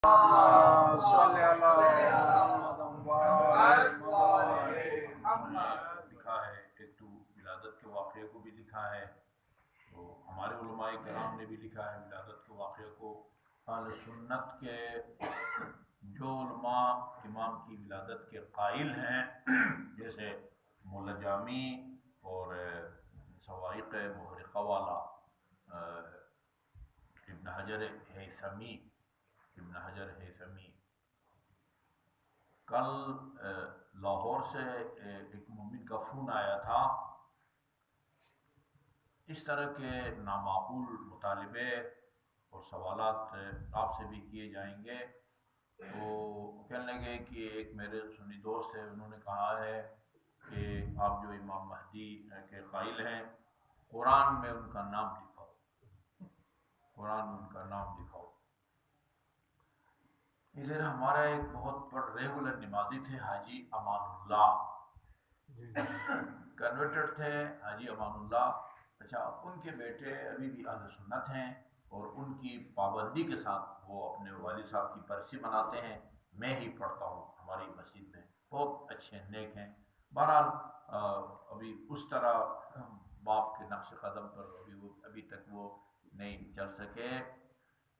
صلی اللہ لکھا ہے، ایک تو ولادت کے واقعے کو بھی لکھا ہے، تو ہمارے علماء کرام نے بھی لکھا ہے ولادت کے واقعے کو۔ اہل سنت کے جو علماء امام کی ولادت کے قائل ہیں، جیسے مولا جامی اور صواعق محرقہ والا ابن حجر ہیثمی، کل لاہور سے ایک مومن کا فون آیا تھا، اس طرح کے نامعقول مطالبے اور سوالات آپ سے بھی کیے جائیں گے۔ تو کہنے لگے کہ ایک میرے سنی دوست ہے، انہوں نے کہا ہے کہ آپ جو امام مہدی کے قائل ہیں، قرآن میں ان کا نام دکھاؤ، قرآن میں ان کا نام دکھاؤ۔ ادھر ہمارا ایک بہت بڑا ریگولر نمازی تھے حاجی امان اللہ، کنورٹڈ تھے حاجی امان اللہ۔ اچھا، ان کے بیٹے ابھی بھی اہل سنت ہیں اور ان کی پابندی کے ساتھ وہ اپنے والد صاحب کی برسی مناتے ہیں۔ میں ہی پڑھتا ہوں ہماری مسجد میں، بہت اچھے نیک ہیں۔ بہرحال ابھی اس طرح باپ کے نقش قدم پر ابھی تک وہ نہیں چل سکے۔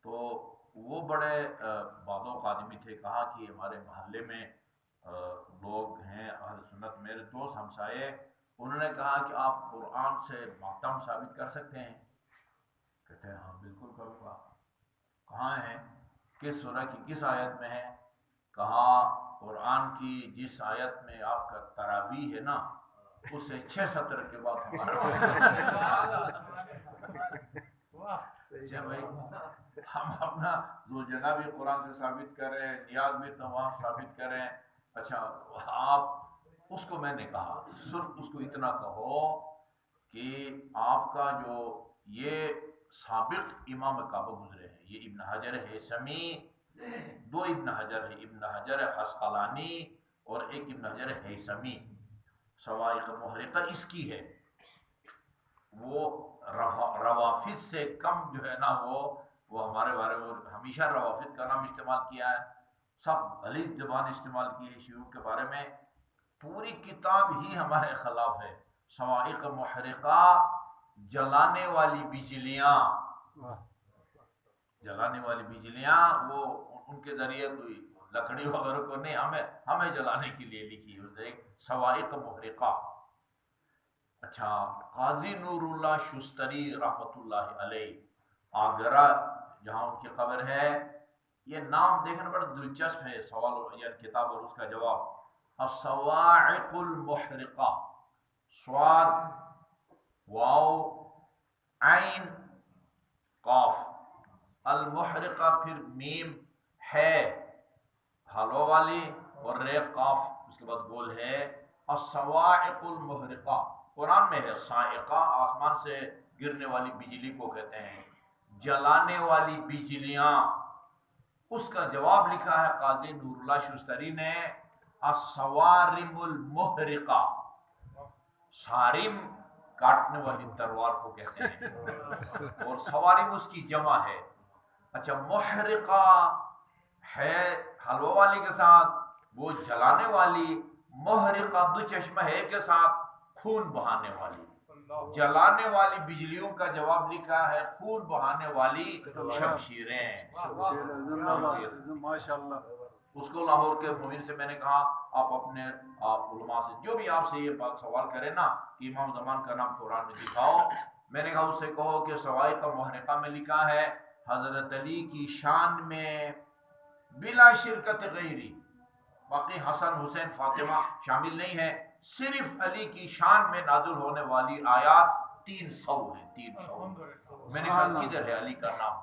تو وہ بڑے بعض آدمی تھے، کہا کہ ہمارے محلے میں لوگ ہیں اہل سنت، میرے دوست ہمسائے، انہوں نے کہا کہ آپ قرآن سے ماتم ثابت کر سکتے ہیں؟ کہتے ہیں ہاں بالکل کروں گا۔ کہاں ہے؟ کس سورہ کی کس آیت میں ہے؟ کہا قرآن کی جس آیت میں آپ کا تراویح ہے نا، اس سے 6 سطر کے بعد ہمارا بھائی ہم اپنا دو جگہ بھی قرآن سے ثابت کریں، نیاز بھی تو وہاں ثابت کریں۔ اچھا آپ اس کو، میں نے کہا صرف اس کو اتنا کہو کہ آپ کا جو یہ سابق امام کعبہ گزرے ہیں، یہ ابن حجر ہیثمی، 2 ابن حجر ہے، ابن حجر عسقلانی اور ایک ابن حجر ہیثمی، صواعق محرقہ اس کی ہے۔ وہ روافض سے کم جو ہے نا، وہ ہمارے بارے میں ہمیشہ روافض کا نام استعمال کیا ہے، سب غلیظ زبان استعمال کی ہے شیوعیوں کے بارے میں۔ پوری کتاب ہی ہمارے خلاف ہے۔ صواعق محرقہ، جلانے والی بجلیاں، جلانے والی بجلیاں، وہ ان کے ذریعے کوئی لکڑی وغیرہ کو نہیں، ہمیں جلانے کے لیے لکھی ہے صواعق محرقہ۔ اچھا، قاضی نور اللہ شستری رحمۃ اللہ علیہ، آگرہ جہاں ان کی قبر ہے، یہ نام دیکھنا بڑا دلچسپ ہے، سوال یا کتاب اور اس کا جواب۔ الصواعق المحرقہ، صاد واو عین قاف، المحرقہ پھر میم ہے حلوہ والی اور رے قاف اس کے بعد گول ہے۔ الصواعق المحرقہ قرآن میں ہے، صاعقہ آسمان سے گرنے والی بجلی کو کہتے ہیں، جلانے والی بجلیاں۔ اس کا جواب لکھا ہے قاضی نور اللہ شستری نے، الصوارم المحرقہ، صارم کاٹنے والی تلوار کو کہتے ہیں، اور صوارم اس کی جمع ہے۔ اچھا، محرقہ ہے حلوہ والی کے ساتھ، وہ جلانے والی، محرقہ دو چشمہ ہے کے ساتھ خون بہانے والی۔ جلانے والی بجلیوں کا جواب لکھا ہے خون بہانے والی شمشیریں۔ ماشاءاللہ۔ اس کو لاہور کے مومن سے میں نے کہا آپ اپنے علماء سے جو بھی آپ سے یہ بات سوال کرے نا کہ امام زمان کا نام قرآن میں دکھاؤ، میں نے کہا اس سے کہو کہ صواعق محرقہ میں لکھا ہے حضرت علی کی شان میں بلا شرکت غیری، باقی حسن حسین فاطمہ شامل نہیں ہے، صرف علی کی شان میں نازل ہونے والی آیات 300 ہیں، 300۔ میں نے کہا کدھر ہے علی کا نام؟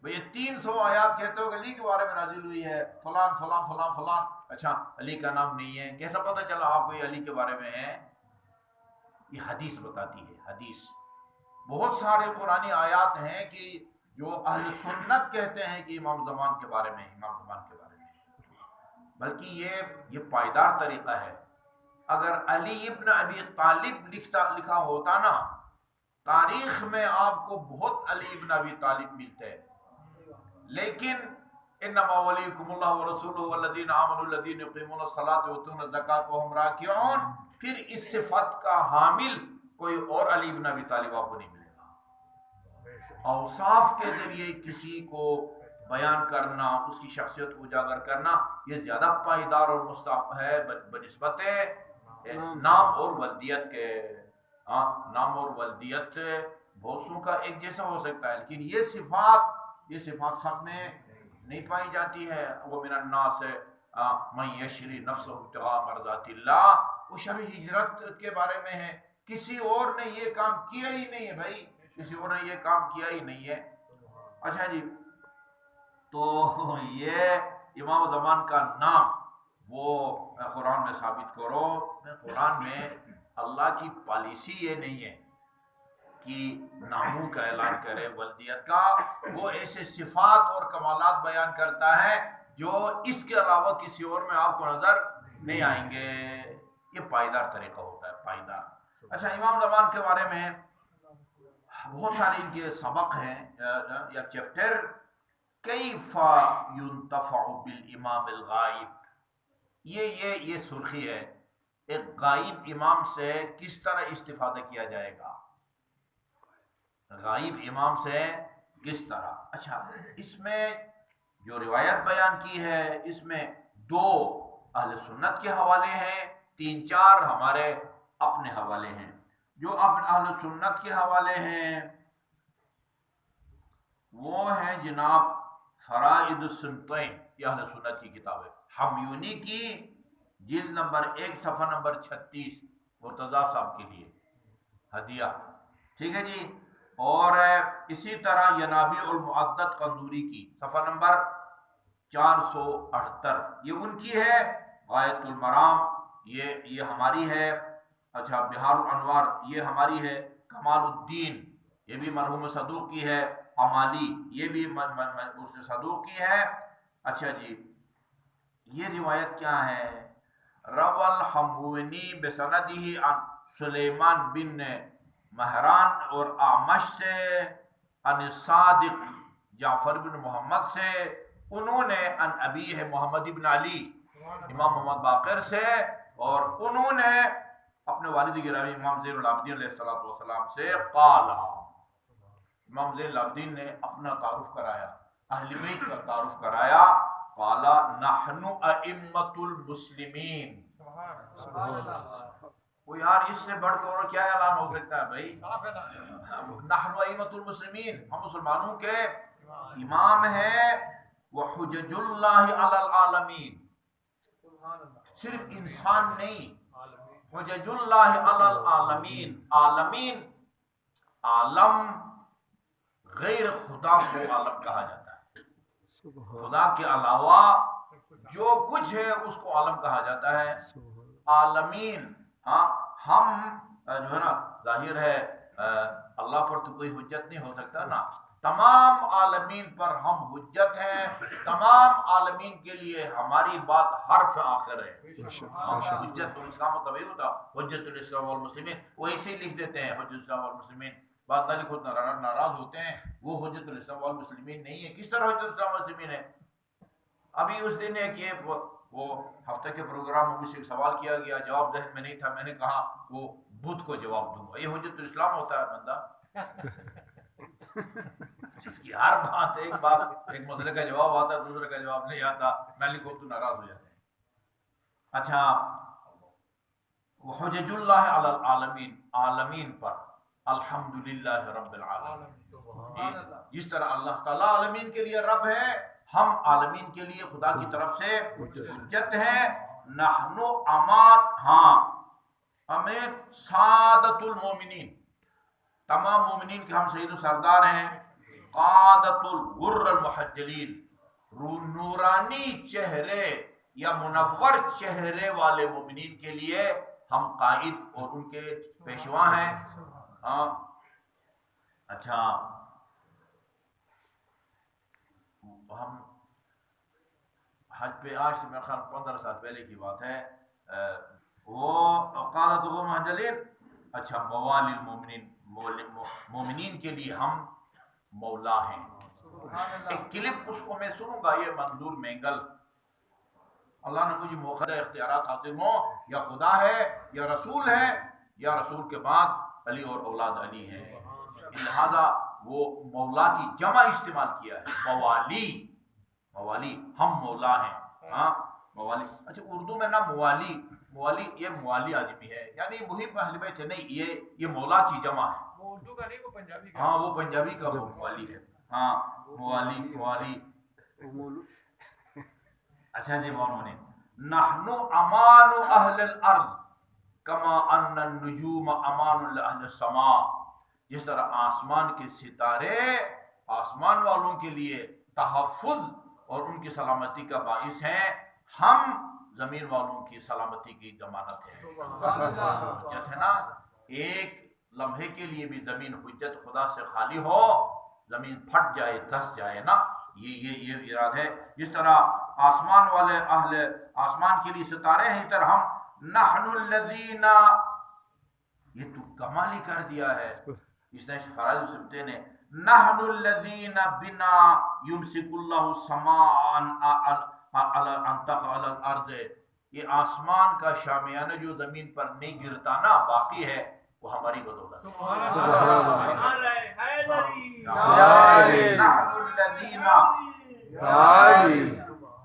بھئی یہ 300 آیات کہتے ہو کہ علی کے بارے میں نازل ہوئی ہے، فلان فلان فلان فلان، اچھا علی کا نام نہیں ہے، کیسا پتہ چلا آپ کو یہ علی کے بارے میں ہے؟ یہ حدیث بتاتی ہے، حدیث۔ بہت سارے قرآنی آیات ہیں کہ جو اہل سنت کہتے ہیں کہ امام زمان کے بارے میں، امام زمان کے بارے میں، بلکہ یہ پائیدار طریقہ ہے۔ اگر علی ابن ابی طالب لکھا ہوتا نا، تاریخ میں آپ کو بہت علی ابن ابی طالب ملتے ہیں، لیکن انما ولیکم اللہ ورسولہ والذین آمنوا الذین یقیمون الصلاۃ ویؤتون الزکاۃ وہم راکعون. پھر اس صفت کا حامل کوئی اور علی بن ابی طالب آپ کو نہیں ملے گا. اوصاف کے ذریعے کسی کو بیان کرنا، اس کی شخصیت کو اجاگر کرنا، یہ زیادہ پائیدار اور مستحب ہے بنسبت نام اور ولدیت کے. نام اور ولدیت بہت سو کا ایک جیسا ہو سکتا ہے، لیکن یہ صفات سب میں نہیں پائی جاتی ہے. وہ من الناس من یشری نفسہ ابتغاء مرضات اللہ، وہ شب ہجرت کے بارے میں ہے. کسی اور نے یہ کام کیا ہی نہیں ہے بھائی، کسی اور نے یہ کام کیا ہی نہیں ہے. اچھا جی، تو یہ امام زمان کا نام وہ قرآن میں ثابت کرو. قرآن میں اللہ کی پالیسی یہ نہیں ہے کہ ناموں کا اعلان کرے ولدیت کا. وہ ایسے صفات اور کمالات بیان کرتا ہے جو اس کے علاوہ کسی اور میں آپ کو نظر نہیں آئیں گے. یہ پائیدار طریقہ ہوتا ہے، پائیدار. اچھا، امام زمان کے بارے میں بہت سارے ان کے سبق ہیں یا چیپٹر. کیف ينتفع بالامام الغائب، یہ سرخی ہے. ایک غائب امام سے کس طرح استفادہ کیا جائے گا، غائب امام سے کس طرح. اچھا، اس میں جو روایت بیان کی ہے اس میں 2 اہل سنت کے حوالے ہیں، 3-4 ہمارے اپنے حوالے ہیں. جو اہل سنت کے حوالے ہیں وہ ہیں جناب فرائض السنتین، یہ اہل سنت کی کتاب ہے. ہمیونی کی جلد نمبر 1 صفحہ نمبر 36، مرتضیٰ صاحب کے لیے ہدیہ. ٹھیک ہے جی. اور اسی طرح ینابیع المعدد قندوری کی صفحہ نمبر 478، یہ ان کی ہے. غایت المرام یہ ہماری ہے. اچھا، بہار الانوار یہ ہماری ہے. کمال الدین یہ بھی مرحوم صدوق کی ہے. امالی یہ بھی اس صدوق کی ہے. اچھا جی، یہ روایت کیا ہے؟ روى الحمونی بسندہ عن سلیمان بن مہران اور اعمش سے عن صادق جعفر بن محمد سے، انہوں نے عن ابی ہے محمد بن علی امام محمد باقر سے، اور انہوں نے اپنے والد گرامی امام زین العابدین علیہ السلام سے قال، امام زین العابدین نے اپنا تعارف کرایا، اہل بیت کا تعارف کرایا. قال نحن ائمۃ المسلمین. وہ یار اس سے بڑھ کے اور کیا اعلان ہو سکتا ہے بھائی؟ نحن ائمۃ المسلمین، ہم مسلمانوں کے امام ہیں. وحجج اللہ علی العالمین، صرف انسان نہیں، حجج اللہ علی العالمین. عالمین، عالم غیر خدا کو عالم کہا جاتا ہے. خدا کے علاوہ جو کچھ ہے اس کو عالم کہا جاتا ہے. عالمین، ہم جو ہے نا، ظاہر ہے اللہ پر تو کوئی حجت نہیں ہو سکتا نا. تمام عالمین پر ہم حجت ہیں. تمام عالمین کے لیے ہماری بات حرف آخر ہے. حجت الاسلام طبعی ہوتا حجت الاسلام والمسلمین، وہ اسی لکھ دیتے ہیں حجت الاسلام والمسلمین. بات نہ لکھو ناراض ہوتے ہیں. وہ حجت الاسلام والمسلمین نہیں ہے. کس طرح حجت الاسلام والمسلمین ہے؟ ابھی اس دن ایک یہ وہ ہفتے کے پروگرام میں مجھ سے ایک سوال کیا گیا، جواب ذہن میں نہیں تھا. میں نے کہا وہ بدھ کو جواب دوں گا. یہ حجت الاسلام ہوتا ہے بندہ جس کی ہر بات ایک مسئلے کا جواب آتا ہے، دوسرے کا جواب نہیں آتا. میں لکھو تو ناراض ہو جاتے ہیں. اچھا، حجج اللہ علی العالمین، عالمین پر الحمدللہ رب العالمین. جس طرح اللہ تعالیٰ عالمین کے لیے رب ہے، ہم عالمین کے لیے خدا کی طرف سے حجت ہیں. نحن امان، ہمیں سعادت المومنین، تمام مومنین کے ہم سید و سردار ہیں. قادت الغر المحجلین، نورانی چہرے یا منور چہرے والے مومنین کے لیے ہم قائد اور ان کے پیشوا ہیں. اچھا، ہم حج پہ آج سے میرے خیال 15 سال پہلے کی بات ہے، وہ قادت الغر المحجلین. اچھا، موالی المومنین، مومنین کے لیے ہم مولا ہیں. ایک کلپ اس کو میں سنوں گا، یہ منظور مینگل، اللہ نے مجھے موقع دے اختیارات حاصل ہوں، یا خدا ہے یا رسول ہے یا رسول کے بعد علی اور اولاد علی ہیں، لہذا وہ مولا کی جمع استعمال کیا ہے، موالی، موالی ہم مولا ہیں، ہاں موالی۔ اچھا اردو میں نا موالی، موالی یہ موالی آدمی ہے، یعنی محب اہل بیت نہیں، یہ مولا کی جمع ہے، وہ اردو کا نہیں، وہ پنجابی کا، ہاں وہ پنجابی کا وہ موالی ہے، ہاں موالی موالی۔ اچھا جی مولانا نے نحن امان اہل الارض کما ان النجوم امان لاہل السماء، جس طرح آسمان کے ستارے آسمان والوں کے لیے تحفظ اور ان کی سلامتی کا باعث ہیں، ہم زمین والوں کی سلامتی کی ضمانت ہے۔ حجت ہے نا، ایک لمحے کے لیے بھی زمین حجت خدا سے خالی ہو، زمین پھٹ جائے دس جائے نا، یہ اراد ہے۔ جس طرح آسمان والے اہل آسمان کے لیے ستارے ہیں، اس طرح ہم نحن الذین، یہ تو کمال ہی کر دیا ہے اس نے فرائض سمتے نے، نحن الذین بنا یمسک اللہ السماء ان تقع علی الارض، یہ آسمان کا شامیانہ جو زمین پر نہیں گرتا نا باقی ہے، وہ ہماری بدولت ہے۔ نحن الذین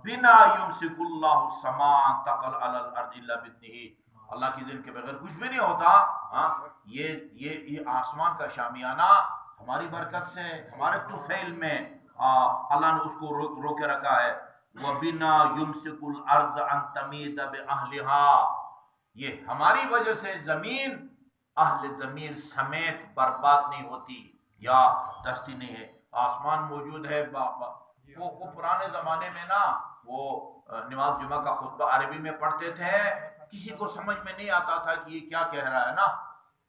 بنا یمسک اللہ السماء ان تقع علی الارض الا باذنہ، اللہ کی اذن کے بغیر کچھ بھی نہیں ہوتا، ہاں یہ آسمان کا شامیانہ ہماری برکت سے، ہمارے طفیل میں اللہ نے اس کو رو کے رکھا ہے۔ وَبِنَا يُمْسِكُ الْأَرْضَ أَن تَمِيدَ بِأَهْلِهَا، یہ ہماری وجہ سے زمین اہل زمین سمیت برباد نہیں ہوتی یا دستی نہیں ہے۔ آسمان موجود ہے، وہ پرانے زمانے میں نا وہ نماز جمعہ کا خطبہ عربی میں پڑھتے تھے، کسی کو سمجھ میں نہیں آتا تھا کہ یہ کیا کہہ رہا ہے نا،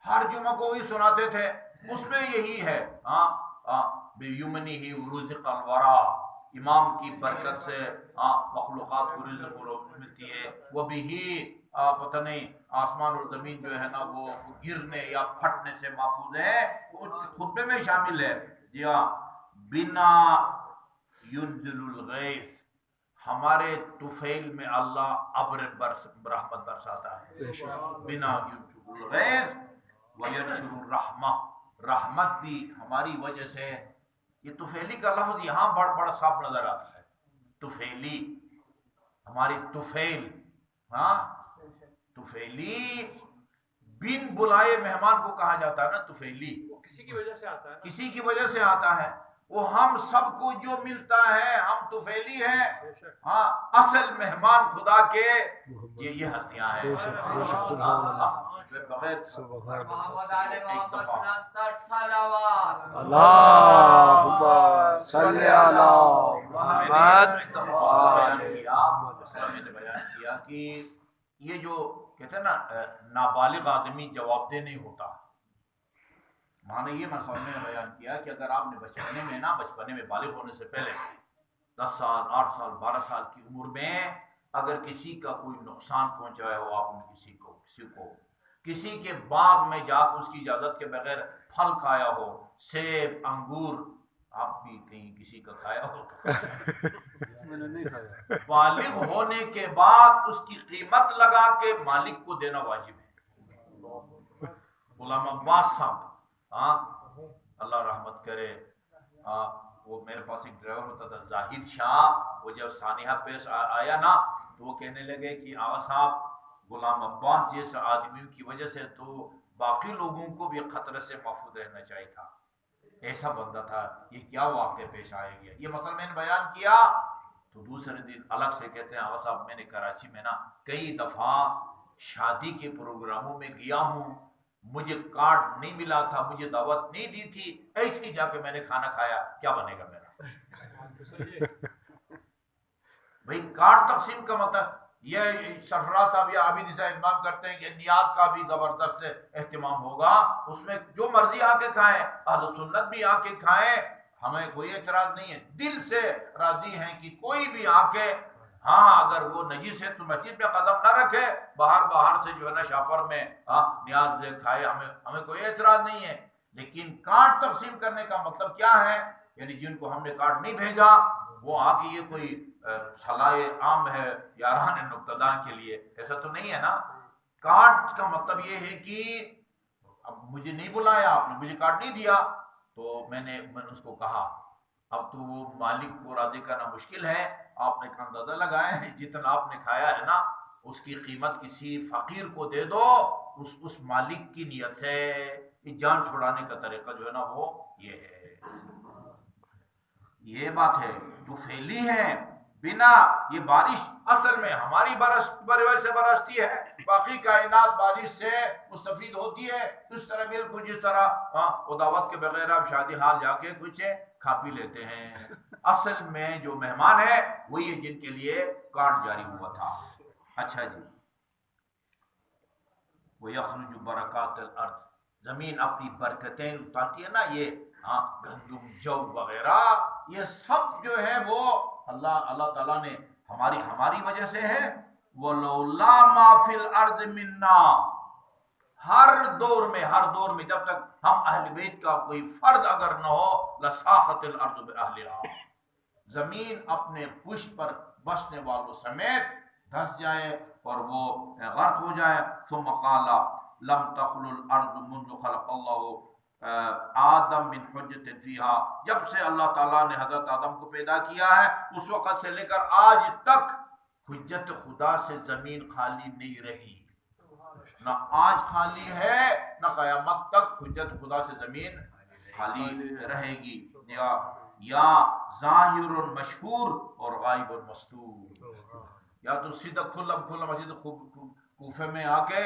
ہر جمعہ کو وہی سناتے تھے، اس میں یہی ہے، بِيُمْنِهِ رُزِقَ الْوَرَى، امام کی برکت سے مخلوقات کو رزق ملتی ہے، وَبِهِ پتہ نہیں آسمان اور زمین جو ہے نا وہ گرنے یا پھٹنے سے محفوظ ہے، خطبے میں شامل ہے۔ جی ہاں، بنا ينزل الغیث، ہمارے طفیل میں اللہ ابر رحمت برساتا ہے، بنا ينزل الغیث وینشر الرحمہ، رحمت بھی ہماری وجہ سے۔ یہ طفیلی کا لفظ یہاں بڑا صاف نظر آتا ہے، طفیلی، ہماری طفیل، ہاں طفیلی بن بلائے مہمان کو کہا جاتا ہے نا طفیلی، وہ کسی کی وجہ سے آتا ہے، کسی کی وجہ سے آتا ہے، وہ ہم سب کو جو ملتا ہے ہم طفیلی ہیں، ہاں اصل مہمان خدا کے یہ ہستیاں ہیں۔ بغیر اللہم صلی علی محمد بیان کیا کہ یہ جو کہتے ہیں نا نابالغ آدمی جواب دہ نہیں ہوتا، معنی یہ مسئلہ میں نے بیان کیا کہ اگر آپ نے بچپنے میں بالغ ہونے سے پہلے 10 سال 8 سال 12 سال کی عمر میں اگر کسی کا کوئی نقصان پہنچایا ہو، آپ نے کسی کے باغ میں جا کے اس کی اجازت کے بغیر پھل کھایا ہو، سیب انگور، آپ بھی کہیں کسی کا کھایا ہو میں نے نہیں کھایا، بالغ ہونے کے بعد اس کی قیمت لگا کے مالک کو دینا واجب ہے۔ غلام عباس صاحب، اللہ رحمت کرے، وہ میرے پاس ایک ڈرائیور ہوتا تھا زاہد شاہ، وہ جب سانحہ پیش آیا نا تو وہ کہنے لگے کہ آغا صاحب غلام عباس جیسے آدمیوں کی وجہ سے تو باقی لوگوں کو بھی خطرے سے محفوظ رہنا چاہیے تھا، ایسا بندہ تھا، یہ کیا واقعہ پیش آئے گیا، یہ مسئلہ میں نے بیان کیا تو دوسرے دن الگ سے کہتے ہیں آغا صاحب میں نے کراچی میں نا کئی دفعہ شادی کے پروگراموں میں گیا ہوں، مجھے کارڈ نہیں ملا تھا، مجھے دعوت نہیں دی تھی، ایسے ہی جا کے میں نے کھانا کھایا، کیا بنے گا میرا؟ بھئی کارڈ تقسیم کا مطلب یہ سرفراز صاحب یا عابد صاحب اہتمام کرتے ہیں کہ نیاز کا بھی زبردست اہتمام ہوگا، اس میں جو مرضی آ کے کھائیں، اہل سنت بھی آ کے کھائیں، ہمیں کوئی اعتراض نہیں ہے، دل سے راضی ہیں کہ کوئی بھی آ کے، ہاں اگر وہ نجیس ہے تو مسجد میں قدم نہ رکھے، باہر سے جو ہے نا شاپر میں نیاز کھائے، ہمیں کوئی اعتراض نہیں ہے، لیکن کارڈ تقسیم کرنے کا مطلب کیا ہے یعنی جن کو ہم نے کاٹ نہیں بھیجا وہ آ کے یہ کوئی صلاح عام ہے یاران نقطہ کے لیے، ایسا تو نہیں ہے نا۔ کاٹ کا مطلب یہ ہے کہ اب مجھے نہیں بلایا آپ نے، مجھے کاٹ نہیں دیا، تو میں نے اس کو کہا اب تو وہ مالک کو راضی کرنا مشکل ہے، آپ نے ایک اندازہ لگایا ہے جتنا آپ نے کھایا ہے نا اس کی قیمت کسی فقیر کو دے دو، اس مالک کی نیت سے جان چھڑانے کا طریقہ جو ہے نا وہ یہ ہے، یہ بات ہے۔ تو پھیلی ہے بنا یہ بارش اصل میں ہماری وجہ سے برستی ہے، باقی کائنات بارش سے مستفید ہوتی ہے، اس طرح بالکل جس طرح وہ دعوت کے بغیر آپ شادی حال جا کے کچھ کھا پی لیتے ہیں۔ اصل میں جو مہمان ہے وہی ہے جن کے لیے کاٹ جاری ہوا تھا۔ اچھا جی، وَيَخْرُجُ بَرَكَاتِ الْأَرْضِ، زمین اپنی برکتیں اتارتی ہے نا، یہ گندم جو وغیرہ یہ سب جو ہے وہ اللہ تعالیٰ نے ہماری وجہ سے ہے۔ وَلَوْلَا مَا فِي الْأَرْضِ مِنَّا، ہر دور میں جب تک ہم اہل بیت کا کوئی فرد اگر نہ ہو لَسَاخَتِ الْأَرْضُ بِأَهْلِهَا، زمین اپنے پشت پر بسنے والوں سمیت دھس جائے اور وہ غرق ہو جائے۔ ثم قال لم تخل الارض منذ خلق اللہ آدم من حجت فیہا، جب سے اللہ تعالیٰ نے حضرت آدم کو پیدا کیا ہے اس وقت سے لے کر آج تک حجت خدا سے زمین خالی نہیں رہی، نہ آج خالی ہے نہ قیامت تک حجت خدا سے زمین خالی رہے گی۔ یا ظاہر مشہور اور غائب مستور، یا تو سیدھا کھلم مسجد کوفے میں آ کے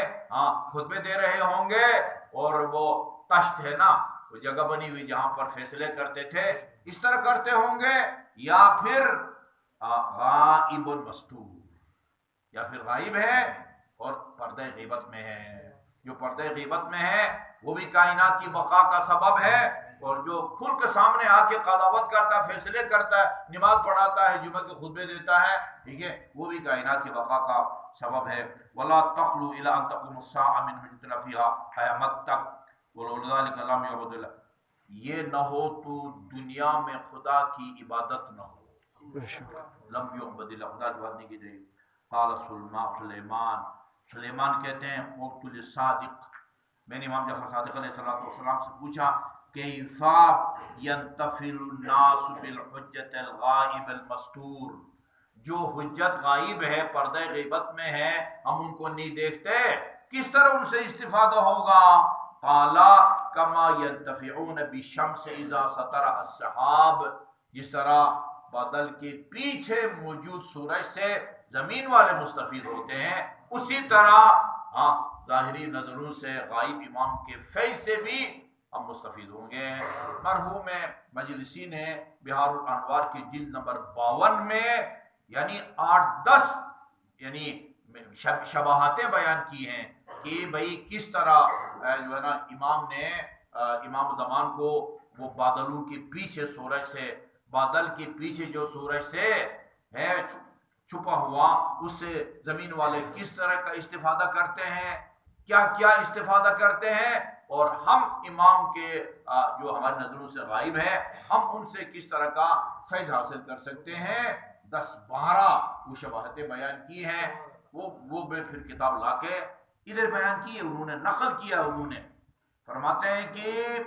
خطبے دے رہے ہوں گے اور وہ تشت ہے نا وہ جگہ بنی ہوئی جہاں پر فیصلے کرتے تھے اس طرح کرتے ہوں گے، یا پھر غائب مستور، یا پھر غائب ہے اور پردہ غیبت میں ہے۔ جو پردہ غیبت میں ہے وہ بھی کائنات کی بقا کا سبب ہے، اور جو کھل کے سامنے آ کے قضاوت کرتا ہے، فیصلے کرتا ہے، نماز پڑھاتا ہے، جمعہ کے خطبے دیتا ہے، ٹھیک ہے، وہ بھی کائنات کی بقا کا سبب ہے۔ وَلَا تَخْلُوا إِلَىٰ أَن تَقُومَ السَّاعَةُ مِنْ حُجَّةٍ فِيهَا، قیامت تک وَلَوْلَا لَمْ يَعْبُدِ اللَّهَ، یہ نہ ہو تو دنیا میں خدا کی عبادت نہ ہو، لم يعبد اللہ، خدا کی بات نہیں کی جائے گی۔ قال سلیمان کہتے ہیں قلت للصادق، میں نے امام جعفر صادق علیہ السلام سے پوچھا کیفا ینتفل الناس بالحجت الغائب المستور، جو حجت غائب ہے پردہ غیبت میں ہے ہم ان کو نہیں دیکھتے، کس طرح ان سے استفادہ ہوگا؟ قالا کما ینتفعون بالشمس اذا سطرها السحاب، جس طرح بادل کے پیچھے موجود سورج سے زمین والے مستفید ہوتے ہیں، اسی طرح ظاہری نظروں سے غائب امام کے فیض سے بھی ہم مستفید ہوں گے۔ مرحوم مجلسی نے بہار الانوار کی جلد نمبر 52 میں یعنی 8-10 یعنی شباہتیں بیان کی ہیں کہ بھئی کس طرح جو ہے نا امام نے امام زمان کو وہ بادلوں کے پیچھے سورج سے، بادل کے پیچھے جو سورج سے ہے چھپا ہوا، اس سے زمین والے کس طرح کا استفادہ کرتے ہیں، کیا کیا استفادہ کرتے ہیں، اور ہم امام کے جو ہماری نظروں سے غائب ہے ہم ان سے کس طرح کا فیض حاصل کر سکتے ہیں۔ 10-12 وہ شباہتیں بیان کی ہیں، وہ میں پھر کتاب لا کے ادھر بیان کی ہے، انہوں نے نقل کیا، انہوں نے فرماتے ہیں کہ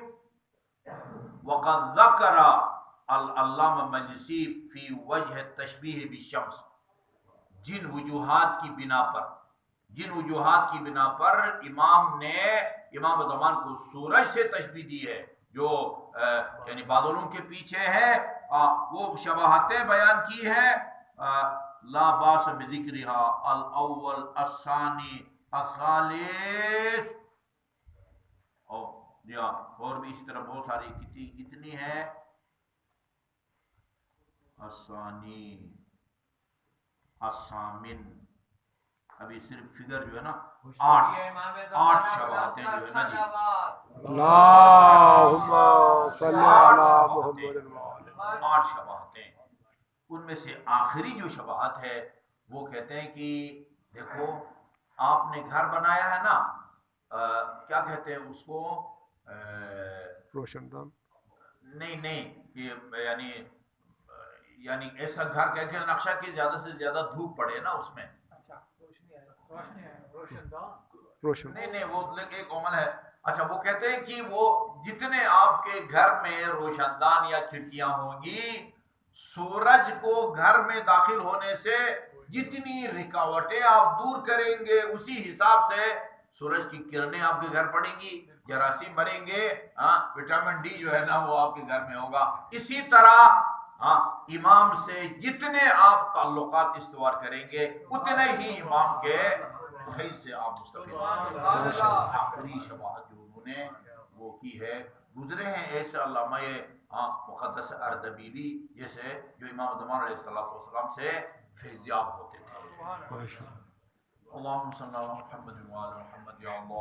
وَقَدْ ذَكَرَ العلامہ مجلسی فی وجہ تشبیہ بالشمس، جن وجوہات کی بنا پر امام نے امام زمان کو سورج سے تشبیہ دی ہے، جو یعنی بادلوں کے پیچھے ہے، وہ شباہتیں بیان کی ہیں۔ لا باس بذکرها الاول الثانی الثالث، اور بھی اس طرح بہت ساری کتنی ہے، الثانی الثامن، ابھی صرف فگر جو ہے نا 8 شباہتیں جو ہے نا جی، اللہم صلی علی محمد 8 شباہتیں، ان میں سے آخری جو شباہت ہے وہ کہتے ہیں کہ دیکھو آپ نے گھر بنایا ہے نا، کیا کہتے ہیں اس کو، روشن دان، نہیں کہ یعنی ایسا گھر کہ نقشہ کی زیادہ سے زیادہ دھوپ پڑے نا اس میں. اچھا روشنی ہے روشن دان روشن نہیں وہ ایک عمل ہے. اچھا وہ کہتے ہیں کہ وہ جتنے آپ کے گھر میں روشن دان یا کھڑکیاں ہوں گی، سورج کو گھر میں داخل ہونے سے جتنی رکاوٹیں آپ دور کریں گے اسی حساب سے سورج کی کرنیں آپ کے گھر پڑیں گی، جراثیم مریں گے، وٹامن ڈی جو ہے نا وہ آپ کے گھر میں ہوگا. اسی طرح امام سے جتنے آپ تعلقات استوار کریں گے اتنے ہی امام کے فیض سے آپ مستفید ہوں گے. آخری شفاعت جو انہوں نے وہ کی ہے، گزرے ہیں ایسے علامہ مقدس اردبیلی جیسے جو امام زمان علیہ السلام سے فیضیاب ہوتے تھے. اللہم صلی اللہ محمد وعلی محمد یا اللہ.